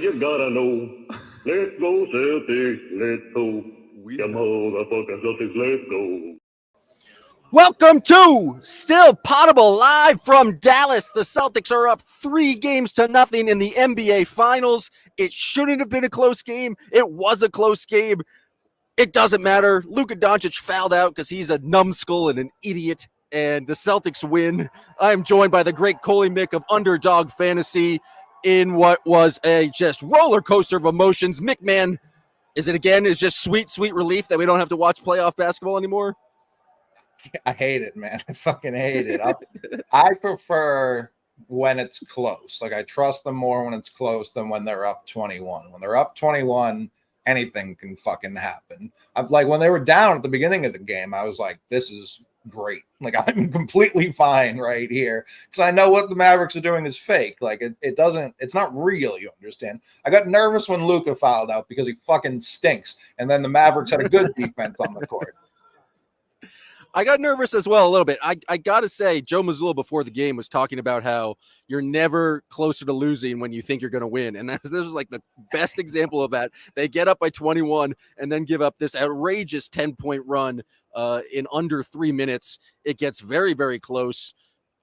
You gotta know. Let's go Celtics, let's go. Come on, motherfucking Celtics, let's go. Welcome to Still Potable, live from Dallas. The Celtics are up 3-0 in the NBA Finals. It shouldn't have been a close game. It was a close game. It doesn't matter. Luka Doncic fouled out because he's a numbskull and an idiot, and the Celtics win. I'm joined by the great Coley Mick of Underdog Fantasy in what was a just roller coaster of emotions. Mick, man, is it again? Is just sweet relief that we don't have to watch playoff basketball anymore? I hate it, man. I fucking hate it. I prefer when it's close. Like, I trust them more when it's close than when they're up 21. When they're up 21, anything can fucking happen. I'm like, when they were down at the beginning of the game, I was like, this is great. Like, I'm completely fine right here because I know what the Mavericks are doing is fake. Like, it's not real, you understand? I got nervous when Luka fouled out because he fucking stinks, and then the Mavericks had a good defense on the court. I got nervous as well a little bit. I got to say, Joe Mazzulla before the game was talking about how you're never closer to losing when you think you're going to win. And this was like the best example of that. They get up by 21 and then give up this outrageous 10-point run in under 3 minutes. It gets very, very close.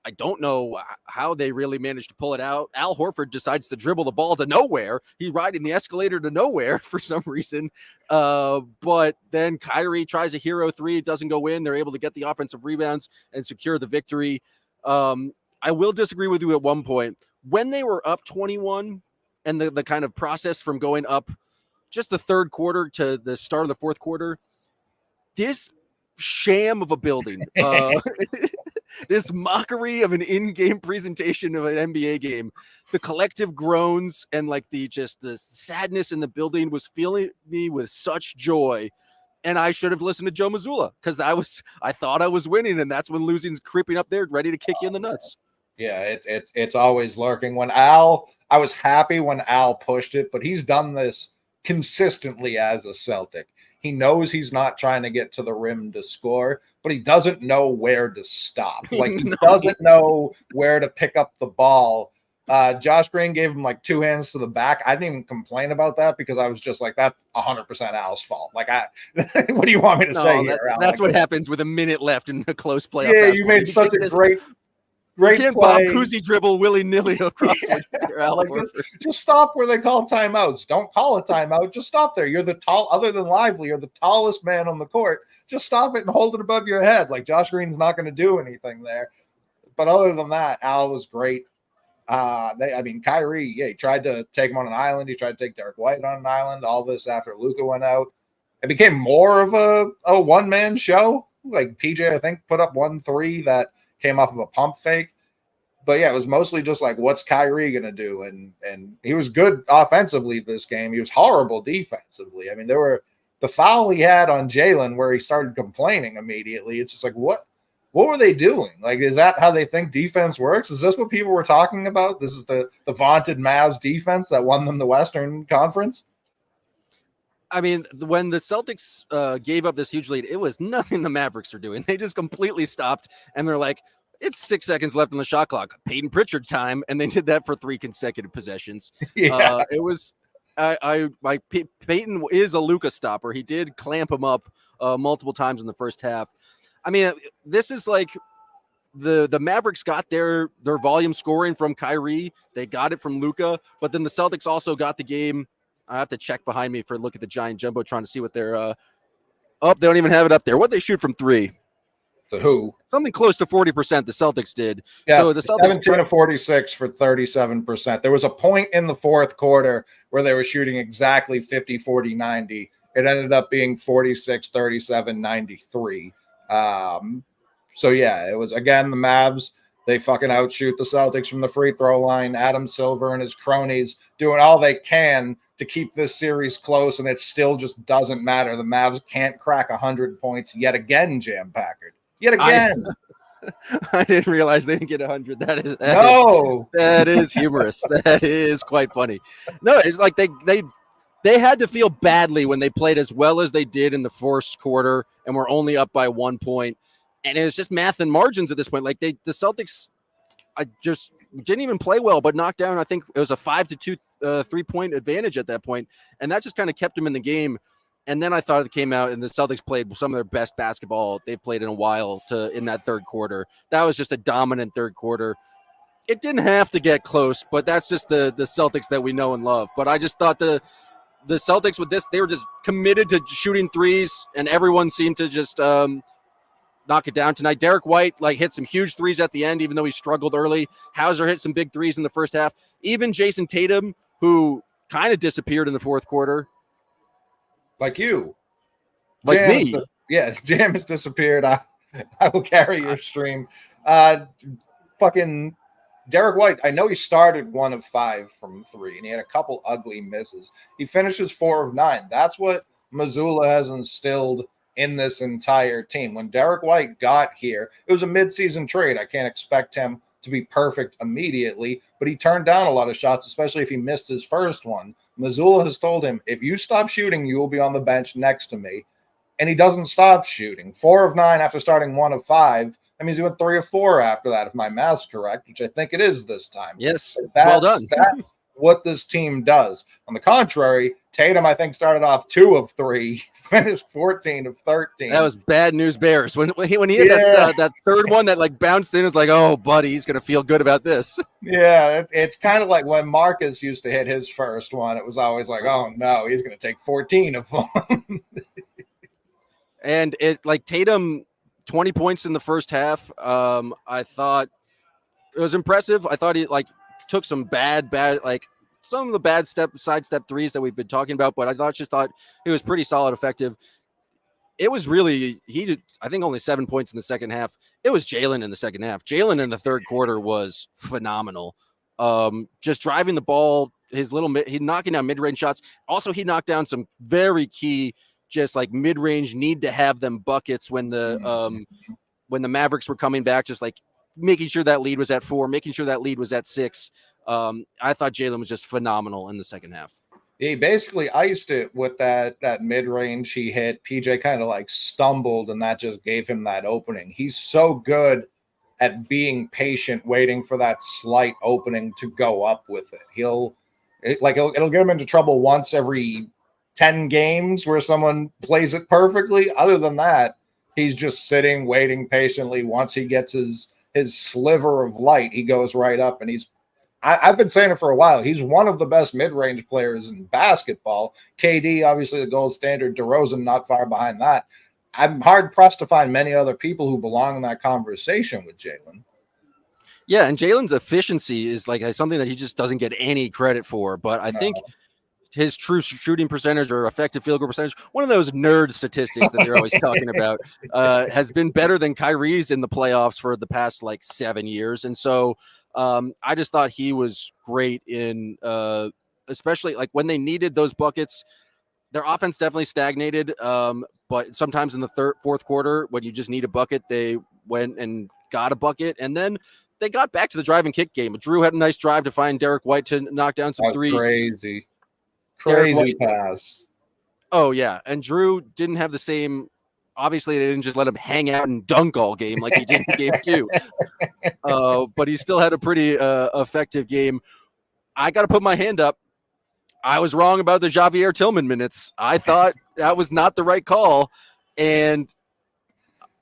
I don't know how they really managed to pull it out. Al Horford decides to dribble the ball to nowhere. He's riding the escalator to nowhere for some reason. But then Kyrie tries a hero three. It doesn't go in. They're able to get the offensive rebounds and secure the victory. I will disagree with you at one point. When they were up 21 and the kind of process from going up just the third quarter to the start of the fourth quarter, this sham of a building, this mockery of an in-game presentation of an NBA game, the collective groans and like the sadness in the building was filling me with such joy. And I should have listened to Joe Mazzulla because I thought I was winning, and that's when losing's creeping up there, ready to kick you in the nuts. Yeah, it's always lurking. I was happy when Al pushed it, but he's done this consistently as a Celtic. He knows he's not trying to get to the rim to score, but he doesn't know where to stop. Like, he doesn't know where to pick up the ball. Josh Green gave him like 2 hands to the back. I didn't even complain about that because I was just like, that's 100% Al's fault. Like, what do you want me to say here, Al? That's what happens with a minute left in a close playoff. Yeah, you made such a great you can't Bob Cousy dribble willy-nilly across. Just stop where they call timeouts. Don't call a timeout. Just stop there. You're other than Lively, you're the tallest man on the court. Just stop it and hold it above your head. Like, Josh Green's not going to do anything there. But other than that, Al was great. Kyrie, he tried to take him on an island. He tried to take Derek White on an island. All this after Luka went out. It became more of a one-man show. Like, PJ, I think, put up 1 3 that came off of a pump fake. But yeah, it was mostly just like, what's Kyrie going to do? And he was good offensively this game. He was horrible defensively. I mean, there were the foul he had on Jalen where he started complaining immediately. It's just like, what were they doing? Like, is that how they think defense works? Is this what people were talking about? This is the vaunted Mavs defense that won them the Western Conference? I mean, when the Celtics gave up this huge lead, it was nothing the Mavericks are doing. They just completely stopped, and they're like, it's 6 seconds left on the shot clock. Peyton Pritchard time, and they did that for 3 consecutive possessions. Yeah. It was Peyton is a Luka stopper. He did clamp him up multiple times in the first half. I mean, this is like the Mavericks got their volume scoring from Kyrie. They got it from Luka, but then the Celtics also got the game. I have to check behind me for a look at the giant jumbotron to see what they're they don't even have it up there. What they shoot from 3? To who? Something close to 40% the Celtics did. Yeah, so the Celtics 17 of 46 for 37%. There was a point in the fourth quarter where they were shooting exactly 50, 40, 90. It ended up being 46, 37, 93. So yeah, it was, again, the Mavs. They fucking outshoot the Celtics from the free throw line. Adam Silver and his cronies doing all they can to keep this series close, and it still just doesn't matter. The Mavs can't crack 100 points yet again, Jam Packard. Yet again. I didn't realize they didn't get 100. That is humorous. That is quite funny. No, it's like they had to feel badly when they played as well as they did in the first quarter and were only up by 1 point. And it was just math and margins at this point. Like the Celtics, I just didn't even play well, but knocked down. I think it was a 5-2 3-point advantage at that point, and that just kind of kept them in the game. And then I thought it came out, and the Celtics played some of their best basketball they've played in a while in that third quarter. That was just a dominant third quarter. It didn't have to get close, but that's just the Celtics that we know and love. But I just thought the Celtics with this, they were just committed to shooting threes, and everyone seemed to just knock it down tonight. Derek White hit some huge threes at the end, even though he struggled early. Hauser hit some big threes in the first half. Even Jason Tatum, who kind of disappeared in the fourth quarter. Like you. Like me. Yes, Jam has disappeared. I will carry your stream. Fucking Derek White, I know he started 1 of 5 from 3, and he had a couple ugly misses. He finishes 4 of 9. That's what Mazzulla has instilled in this entire team. When Derek White got here, it was a midseason trade. I can't expect him to be perfect immediately, but he turned down a lot of shots, especially if he missed his first one. Mazzulla has told him, if you stop shooting, you will be on the bench next to me. And he doesn't stop shooting. 4 of 9 after starting 1 of 5. That means he went 3 of 4 after that, if my math's correct, which I think it is this time. Yes, well done. That's what this team does. On the contrary, Tatum, I think, started off 2 of 3, finished 14 of 13. That was bad news bears. When he hit that third one that bounced in, it was like, oh, buddy, he's going to feel good about this. Yeah, it's kind of like when Marcus used to hit his first one. It was always like, oh, no, he's going to take 14 of them. And Tatum, 20 points in the first half. I thought it was impressive. I thought he took some bad, some of the bad sidestep threes that we've been talking about, but I thought he was pretty solid, effective. It was really, he did, I think, only 7 points in the second half. It was Jalen in the second half. Jalen in the third quarter was phenomenal. Just driving the ball, he knocking down mid-range shots. Also, he knocked down some very key, just mid-range, need to have them buckets when the Mavericks were coming back, just making sure that lead was at 4, making sure that lead was at 6. I thought Jalen was just phenomenal in the second half. He basically iced it with that mid-range he hit. PJ kind of stumbled, and that just gave him that opening. He's so good at being patient, waiting for that slight opening to go up with it. It'll get him into trouble once every 10 games where someone plays it perfectly. Other than that, he's just sitting, waiting patiently. Once he gets his sliver of light, he goes right up, and I've been saying it for a while. He's one of the best mid-range players in basketball. KD, obviously the gold standard. DeRozan not far behind that. I'm hard-pressed to find many other people who belong in that conversation with Jalen. Yeah, and Jalen's efficiency is something that he just doesn't get any credit for. But I think his true shooting percentage or effective field goal percentage, one of those nerd statistics that they're always talking about, has been better than Kyrie's in the playoffs for the past 7 years. And so I just thought he was great in especially when they needed those buckets. Their offense definitely stagnated, but sometimes in the fourth quarter, when you just need a bucket, they went and got a bucket. And then they got back to the drive and kick game. Drew had a nice drive to find Derek White to knock down some threes. Crazy pass. Oh, yeah. And Drew didn't have the same. Obviously, they didn't just let him hang out and dunk all game like he did in game 2. But he still had a pretty effective game. I got to put my hand up. I was wrong about the Javier Tillman minutes. I thought that was not the right call. And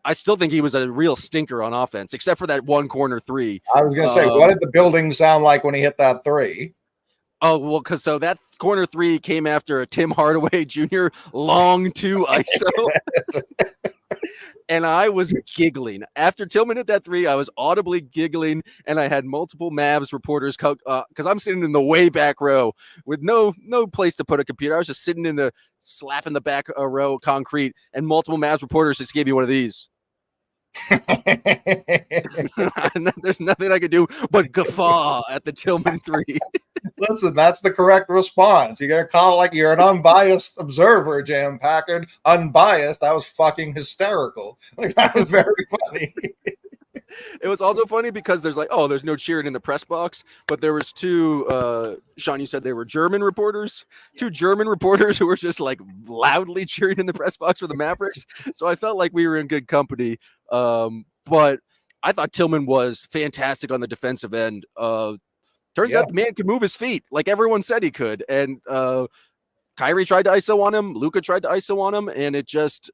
I still think he was a real stinker on offense, except for that one corner 3. I was going to say, what did the building sound like when he hit that 3? Oh, well, so that corner 3 came after a Tim Hardaway Jr. long 2 ISO. And I was giggling. After Tillman hit that 3, I was audibly giggling, and I had multiple Mavs reporters because I'm sitting in the way back row with no place to put a computer. I was just sitting in the slap in the back row concrete, and multiple Mavs reporters just gave me one of these. There's nothing I could do but guffaw at the Tillman three. Listen, that's the correct response. You got to call it like you're an unbiased observer, J.M. Packard. Unbiased. That was fucking hysterical. Like, that was very funny. It was also funny because there's no cheering in the press box, but there was two, Sean, you said they were German reporters, two German reporters who were just like loudly cheering in the press box for the Mavericks. So I felt like we were in good company. But I thought Tillman was fantastic on the defensive end. Turns out the man could move his feet like everyone said he could. And Kyrie tried to ISO on him. Luka tried to ISO on him. And it just,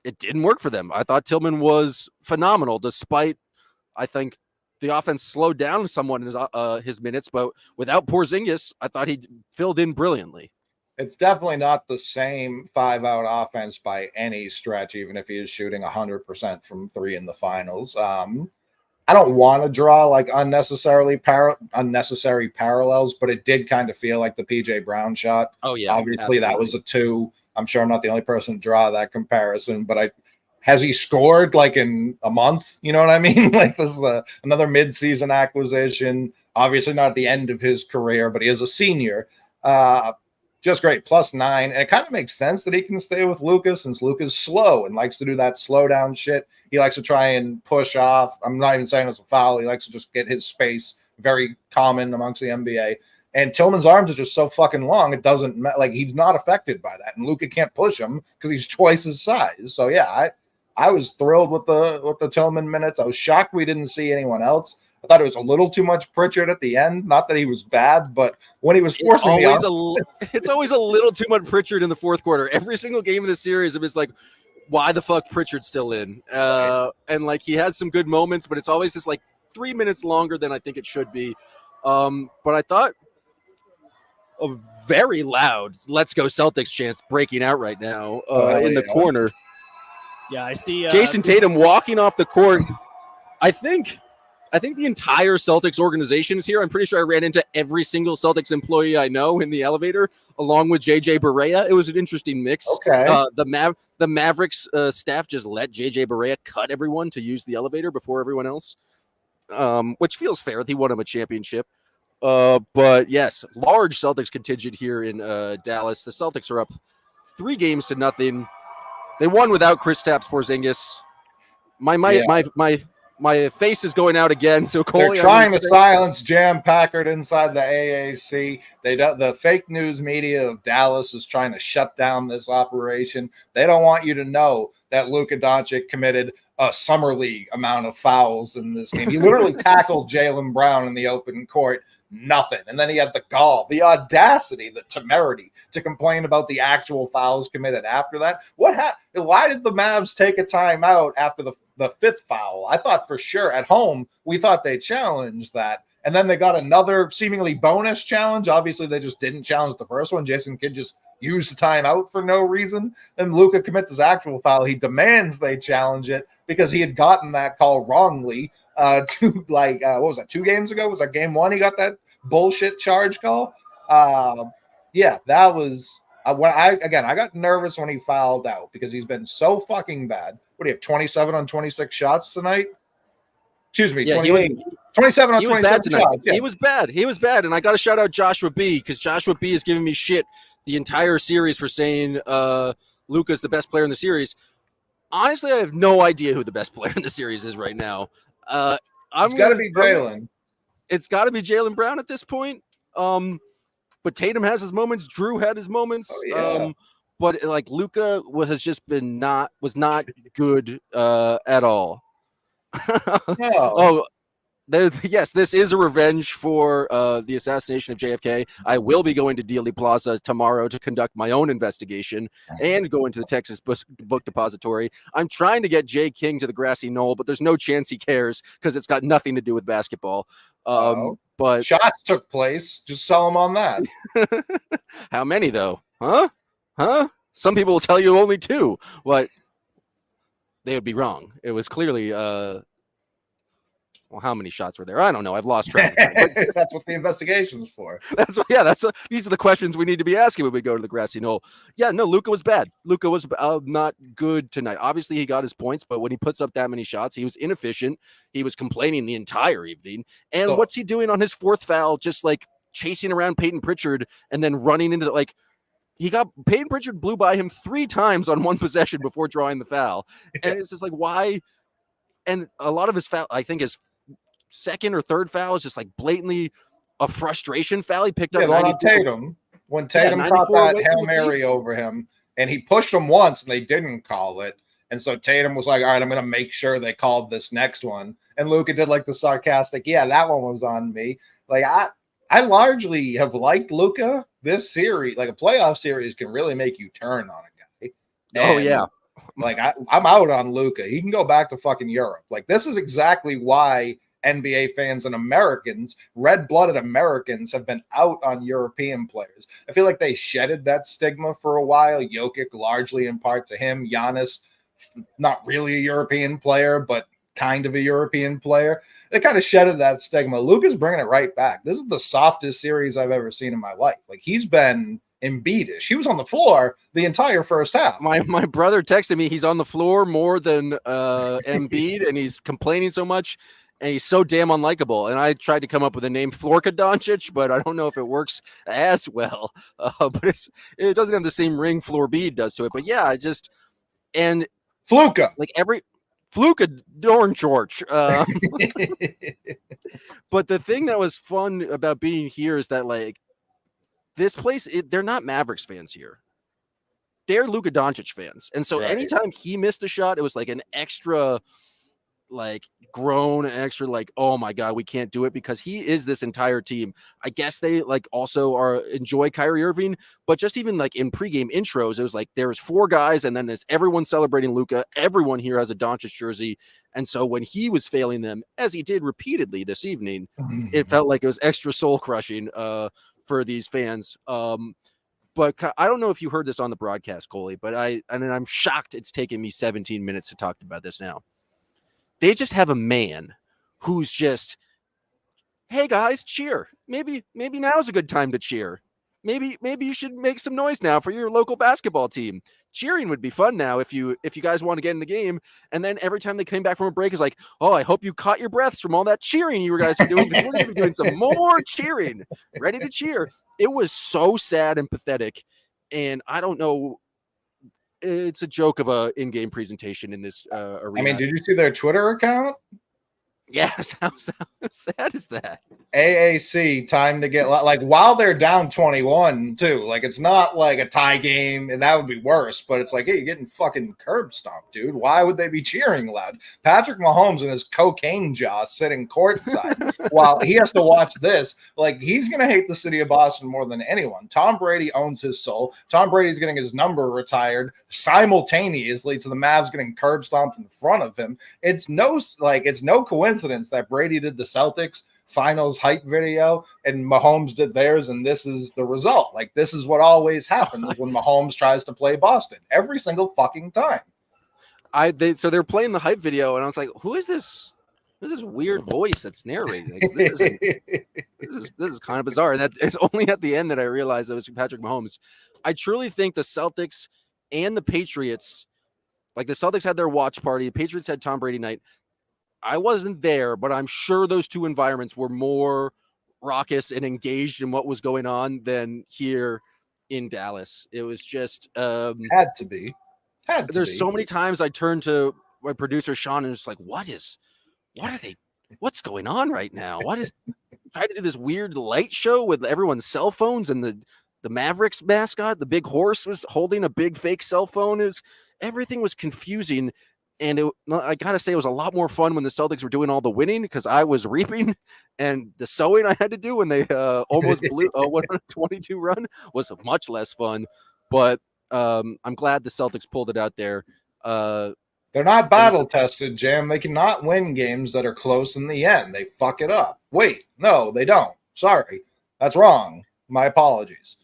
it didn't work for them. I thought Tillman was phenomenal, despite, I think, the offense slowed down somewhat in his minutes. But without Porzingis, I thought he filled in brilliantly. It's definitely not the same 5-out offense by any stretch, even if he is shooting 100% from three in the finals. I don't want to draw like unnecessary parallels, but it did kind of feel like the PJ Brown shot. Oh, yeah. Obviously, absolutely. That was a 2. I'm sure I'm not the only person to draw that comparison, but has he scored like in a month? You know what I mean? Like, this is another midseason acquisition. Obviously not at the end of his career, but he is a senior. Just great, +9. And it kind of makes sense that he can stay with Luka since Luka's slow and likes to do that slow down shit. He likes to try and push off. I'm not even saying it's a foul. He likes to just get his space, very common amongst the NBA. And Tillman's arms are just so fucking long, it doesn't like he's not affected by that. And Luka can't push him because he's twice his size. So yeah, I was thrilled with the Tillman minutes. I was shocked we didn't see anyone else. I thought it was a little too much Pritchard at the end. Not that he was bad, but when he was forcing it's always a little too much Pritchard in the fourth quarter. Every single game of the series, it was like, why the fuck Pritchard's still in? And like he has some good moments, but it's always just like 3 minutes longer than I think it should be. But I thought a very loud "Let's Go Celtics" chants breaking out right now in the corner. Yeah, I see Jason Tatum walking off the court. I think the entire Celtics organization is here. I'm pretty sure I ran into every single Celtics employee I know in the elevator, along with JJ Barea. It was an interesting mix. Okay. The Mavericks staff just let JJ Barea cut everyone to use the elevator before everyone else, which feels fair. He won him a championship. But yes, large Celtics contingent here in Dallas. The Celtics are up 3-0. They won without Kristaps Porzingis. My face is going out again. So Coley, they're trying to silence J.M. Packard inside the AAC. The fake news media of Dallas is trying to shut down this operation. They don't want you to know that Luka Doncic committed a summer league amount of fouls in this game. He literally tackled Jaylen Brown in the open court. Nothing. And then he had the gall, the audacity, the temerity to complain about the actual fouls committed after that. What happened? Why did the Mavs take a timeout after the fifth foul? I thought for sure at home, we thought they challenged that. And then they got another seemingly bonus challenge. Obviously, they just didn't challenge the first one. Jason Kidd just used the timeout for no reason. Then Luka commits his actual foul. He demands they challenge it because he had gotten that call wrongly. What was that, 2 games ago? Was that game 1? He got that bullshit charge call. Yeah, that was I got nervous when he fouled out because he's been so fucking bad. What do you have? 27 on 26 shots tonight. Excuse me, 28. 27 on 27 shots. Yeah. He was bad. And I got to shout out Joshua B because Joshua B is giving me shit the entire series for saying Luka's the best player in the series. Honestly, I have no idea who the best player in the series is right now. It's got to be Jaylen. It's got to be Jaylen Brown at this point. But Tatum has his moments. Drew had his moments. Oh, yeah. But like Luka has just been not good at all. No. Yes, this is a revenge for the assassination of JFK. I will be going to Dealey Plaza tomorrow to conduct my own investigation and go into the Texas Book Depository. I'm trying to get Jay King to the grassy knoll, but there's no chance he cares because it's got nothing to do with basketball. But shots took place. Just sell them on that. How many though? Huh? Some people will tell you only 2. What? They would be wrong. It was clearly Well, how many shots were there? I don't know. I've lost track. But that's what the investigation is for. These are the questions we need to be asking when we go to the grassy knoll. Yeah, no, Luka was bad. Luka was not good tonight. Obviously, he got his points, but when he puts up that many shots, he was inefficient. He was complaining the entire evening. And what's he doing on his fourth foul? Just like chasing around Peyton Pritchard and then running into Peyton Pritchard blew by him 3 times on one possession before drawing the foul. And it's just like, why? And a lot of his foul, I think his second or third foul is just like blatantly a frustration foul. He picked up 94. Tatum. When Tatum caught that Hail Mary over him, and he pushed him once and they didn't call it. And so Tatum was like, all right, I'm going to make sure they called this next one. And Luka did like the sarcastic, yeah, that one was on me. Like, I largely have liked Luka. This series, like a playoff series, can really make you turn on a guy. Oh, yeah. Like, I'm out on Luka. He can go back to fucking Europe. Like, this is exactly why NBA fans and Americans, red-blooded Americans, have been out on European players. I feel like they shedded that stigma for a while. Jokic, largely in part to him. Giannis, not really a European player, but kind of a European player. They kind of shedded that stigma. Luka's bringing it right back. This is the softest series I've ever seen in my life. Like, he's been Embiidish. He was on the floor the entire first half. My brother texted me he's on the floor more than Embiid, and he's complaining so much. And he's so damn unlikable. And I tried to come up with a name, Luka Doncic, but I don't know if it works as well. But it doesn't have the same ring Floorbead does to it. But yeah, and Fluka, like Fluka Doncic. But the thing that was fun about being here is that like this place, they're not Mavericks fans here. They're Luka Doncic fans. And so anytime he missed a shot, it was like an extra like groan, and extra like, oh my God, we can't do it, because he is this entire team. I guess they like also enjoy Kyrie Irving, but just even like in pregame intros, it was like there's 4 guys and then there's everyone celebrating Luka. Everyone here has a Doncic jersey. And so when he was failing them, as he did repeatedly this evening, it felt like it was extra soul crushing for these fans. But I don't know if you heard this on the broadcast, Coley, but I'm shocked it's taken me 17 minutes to talk about this now. They just have a man who's just, hey guys, cheer. Maybe now's a good time to cheer. Maybe you should make some noise now for your local basketball team. Cheering would be fun now if you guys want to get in the game. And then every time they came back from a break, it's like, oh, I hope you caught your breaths from all that cheering you guys are doing. We're going to be doing some more cheering. Ready to cheer. It was so sad and pathetic. And I don't know. It's a joke of a in-game presentation in this arena. I mean, did you see their Twitter account? Yes. How sad is that? AAC, time to get like while they're down 21 too. Like, it's not like a tie game, and that would be worse. But it's like, hey, you're getting fucking curb stomped, dude. Why would they be cheering loud? Patrick Mahomes and his cocaine jaw sitting courtside while he has to watch this. Like, he's gonna hate the city of Boston more than anyone. Tom Brady owns his soul. Tom Brady's getting his number retired simultaneously to the Mavs getting curb stomped in front of him. It's no coincidence that Brady did the Celtics finals hype video and Mahomes did theirs, and this is the result. Like, this is what always happens when Mahomes tries to play Boston every single fucking time. So they're playing the hype video, and I was like, who is this? Who's this weird voice that's narrating? Like, this is kind of bizarre. And that it's only at the end that I realized it was Patrick Mahomes. I truly think the Celtics and the Patriots, like the Celtics had their watch party, the Patriots had Tom Brady night. I wasn't there, but I'm sure those two environments were more raucous and engaged in what was going on than here in Dallas. It was just had to be. There's so many times I turned to my producer Sean and was like, what's going on right now? Trying to do this weird light show with everyone's cell phones, and the Mavericks mascot, the big horse, was holding a big fake cell phone. Everything was confusing. And I got to say, it was a lot more fun when the Celtics were doing all the winning, because I was reaping, and the sewing I had to do when they almost blew a 122 run was much less fun. But I'm glad the Celtics pulled it out there. They're not battle tested, Jam. They cannot win games that are close in the end. They fuck it up. Wait, no, they don't. Sorry. That's wrong. My apologies.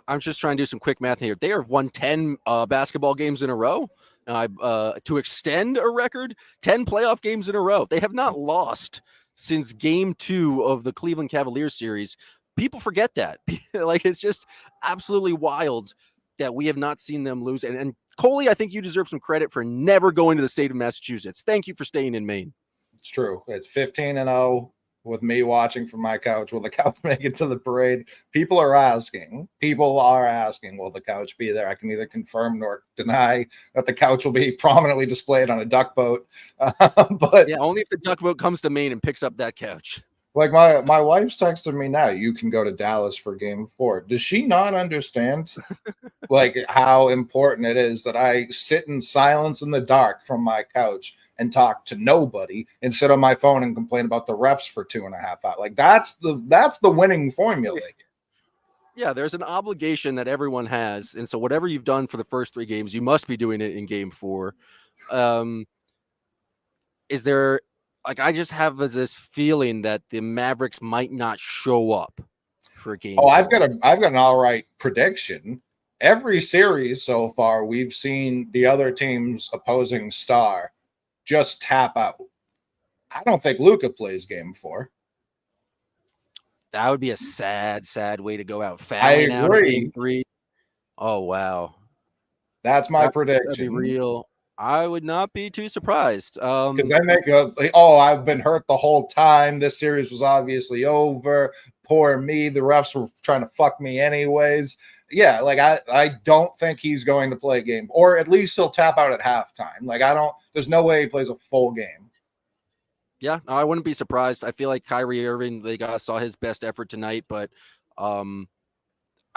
I'm just trying to do some quick math here. They have won 10 basketball games in a row. To extend a record, 10 playoff games in a row. They have not lost since game 2 of the Cleveland Cavaliers series. People forget that. Like, it's just absolutely wild that we have not seen them lose. And Coley, I think you deserve some credit for never going to the state of Massachusetts. Thank you for staying in Maine. It's true. It's 15-0 with me watching from my couch. Will the couch make it to the parade? People are asking, will the couch be there? I can neither confirm nor deny that the couch will be prominently displayed on a duck boat. But yeah, only if the duck boat comes to Maine and picks up that couch. Like my wife's texted me now, you can go to Dallas for game 4. Does she not understand like how important it is that I sit in silence in the dark from my couch and talk to nobody and sit on my phone and complain about the refs for 2.5 hours? Like that's the winning formula. Yeah, there's an obligation that everyone has. And so whatever you've done for the first 3 games, you must be doing it in game 4. Is there, like, I just have this feeling that the Mavericks might not show up for game 4. I've got an all right prediction. Every series so far, we've seen the other team's opposing star just tap out. I don't think Luka plays game 4. That would be a sad, sad way to go out. Fouling out in game 3. Oh, wow. That's my prediction. That'd be real. I would not be too surprised. Because then they go, I've been hurt the whole time. This series was obviously over. Poor me. The refs were trying to fuck me anyways. Yeah, like I don't think he's going to play a game. Or at least he'll tap out at halftime. Like there's no way he plays a full game. Yeah, I wouldn't be surprised. I feel like Kyrie Irving, saw his best effort tonight, but I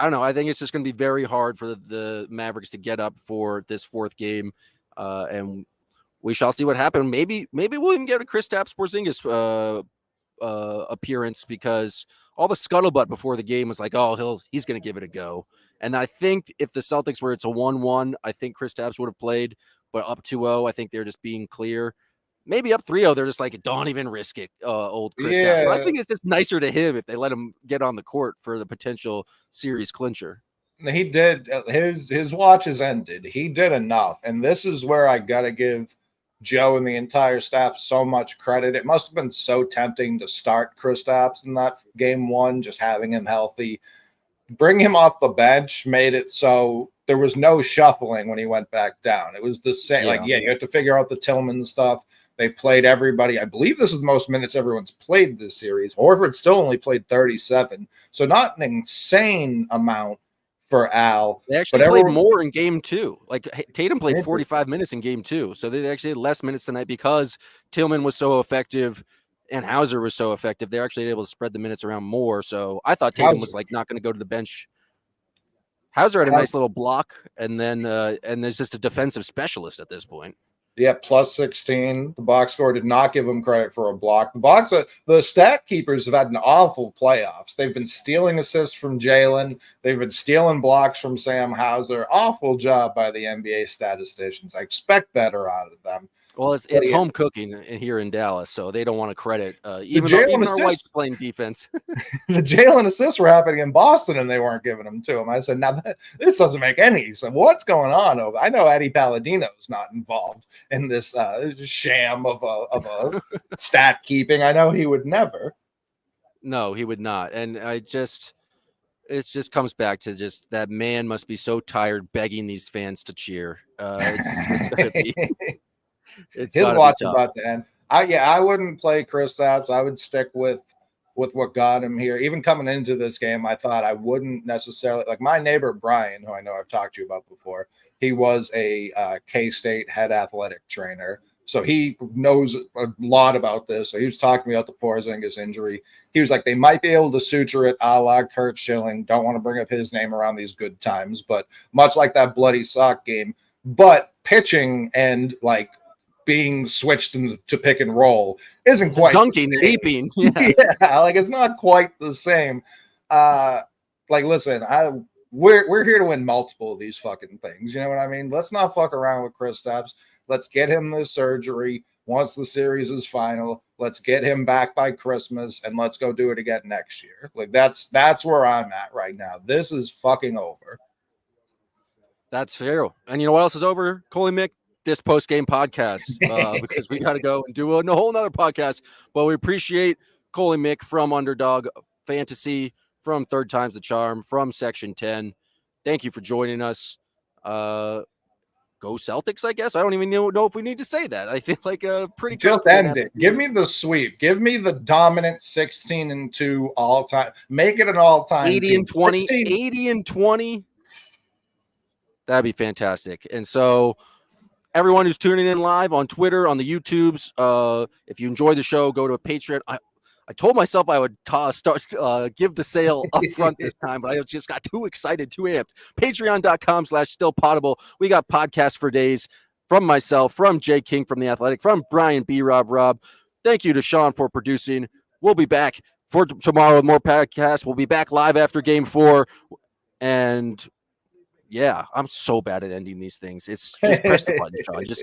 don't know. I think it's just going to be very hard for the Mavericks to get up for this 4th game. And we shall see what happens. Maybe we'll even get a Kristaps Porzingis appearance, because all the scuttlebutt before the game was like, he's going to give it a go. And I think if the Celtics were, it's a 1-1, I think Kristaps would have played, but up 2-0, I think they're just being clear. Maybe up 3-0, they're just like, don't even risk it, old Kristaps. Yeah. But I think it's just nicer to him if they let him get on the court for the potential series clincher. He did. His watch has ended. He did enough. And this is where I got to give Joe and the entire staff so much credit. It must have been so tempting to start Kristaps in that game 1, just having him healthy. Bring him off the bench made it so there was no shuffling when he went back down. It was the same. You have to figure out the Tillman stuff. They played everybody. I believe this is the most minutes everyone's played this series. Horford still only played 37. So not an insane amount for Al. They actually played more in game 2. Like, Tatum played 45 minutes in game 2. So they actually had less minutes tonight because Tillman was so effective and Hauser was so effective. They're actually able to spread the minutes around more. So I thought Tatum was not going to go to the bench. Hauser had a nice little block, and then and there's just a defensive specialist at this point. Yeah, plus 16. The box score did not give him credit for a block. The stat keepers have had an awful playoffs. They've been stealing assists from Jalen. They've been stealing blocks from Sam Hauser. Awful job by the NBA statisticians. I expect better out of them. Well, it's home cooking here in Dallas, so they don't want to credit even our White's playing defense. The Jalen assists were happening in Boston, and they weren't giving them to him. I said, now this doesn't make any sense. What's going on over? I know Eddie Palladino's not involved in this sham of a stat keeping. I know he would never. No, he would not. And it just comes back to just that man must be so tired begging these fans to cheer. It's gonna be. His watch is about to end. I wouldn't play Kristaps. I would stick with what got him here. Even coming into this game, I thought I wouldn't necessarily, like my neighbor Brian, who I know I've talked to you about before. He was a K-State head athletic trainer, so he knows a lot about this. So he was talking to me about the Porzingis injury. He was like, they might be able to suture it a la Kurt Schilling. Don't want to bring up his name around these good times, but much like that bloody sock game. But pitching and like being switched to pick and roll isn't quite dunking, leaping. Yeah, like it's not quite the same. Listen, we're here to win multiple of these fucking things. You know what I mean? Let's not fuck around with Kristaps. Let's get him this surgery once the series is final. Let's get him back by Christmas, and let's go do it again next year. Like that's where I'm at right now. This is fucking over. That's fair. And you know what else is over, Coley Mick? this post-game podcast because we got to go and do a whole nother podcast. But we appreciate Coley Mick from Underdog Fantasy, from Third Time's the Charm, from Section 10. Thank you for joining us. Go Celtics, I guess. I don't even know if we need to say that. I feel like a pretty just end it. Give me the sweep. Give me the dominant 16-2 all time. Make it an all-time 80-20. 80-20. That'd be fantastic. And so everyone who's tuning in live on Twitter, on the YouTubes, if you enjoy the show, go to a Patreon. I told myself I would give the sale up front this time, but I just got too excited, too amped. Patreon.com/stillpotable. We got podcasts for days from myself, from Jay King from The Athletic, from Brian B. Rob. Thank you to Sean for producing. We'll be back for tomorrow with more podcasts. We'll be back live after Game 4. And yeah, I'm so bad at ending these things. It's just press the button, Sean. Just